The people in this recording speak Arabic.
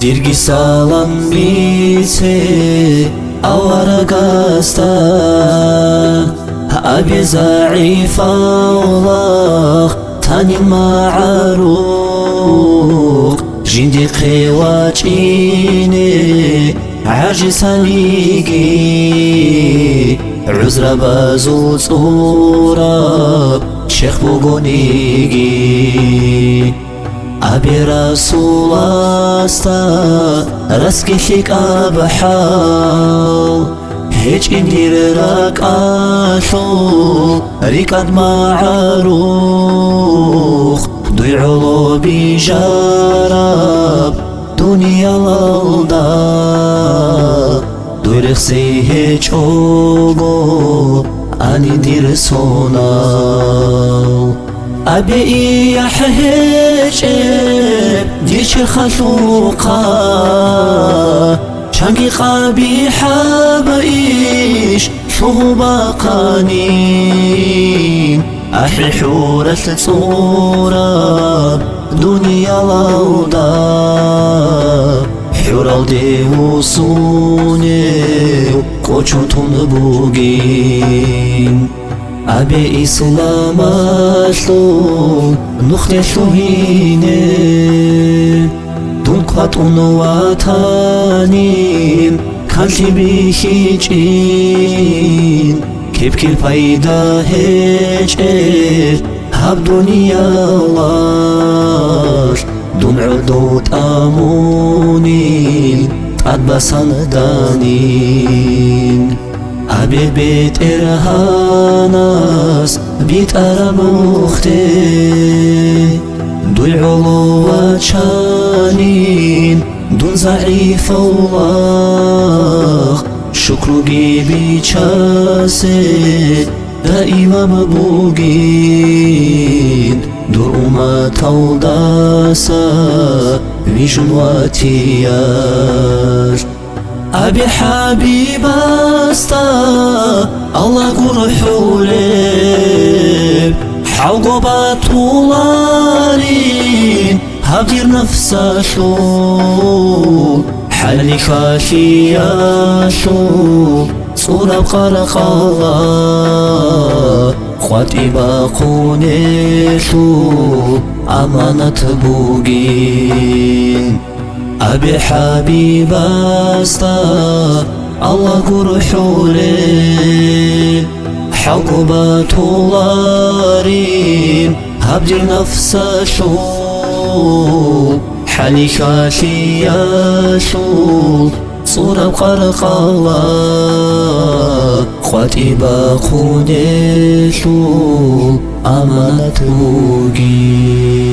Dirgi salam bize avaragasta Abi za'if Allah tanin ma'aruk Jindi qewachine عاجزانيجي عذر بازو صورة شيخ بوغونيجي أبي رسول استا رسكي فيك أبحال هيج اندير راك أشو ريكاد معروخ دوي علو بجارب دنيا لالدا Durexi hiç ogo ani dir sonal Abi yahhiç diçir khaluqa Çangi qabiha baish şuba qanin Ahli hurat tsura dunya lauda Hural devusune koçutum bugün Abi İslam aslu nuhleşu yine Dunkat onu vatanin kalbi hiçin Kepkil payda heçer hab dünyalar دمعدوت آمونين أدبسان دانين أبي بيت إرهاناس بيت أرموختي دوي علوات شانين دون ضعيف الله شكرو جيبي شاسي دائما مبوغين دور ما توداسا ويجن واتيار أبي حبيب استا الله قرحولي حوقبات طولارين هبدير نفسا شو حالي خاشيا شو صورة بقرق الله خواتي باقوني شو أمانة بوغين أبي حبيب استا الله قرحولي حقبات طولارين هبدير نفسا شو حالي خاشيا شو صورة بقرق الله خواتي باقوني شو أمانة بوغين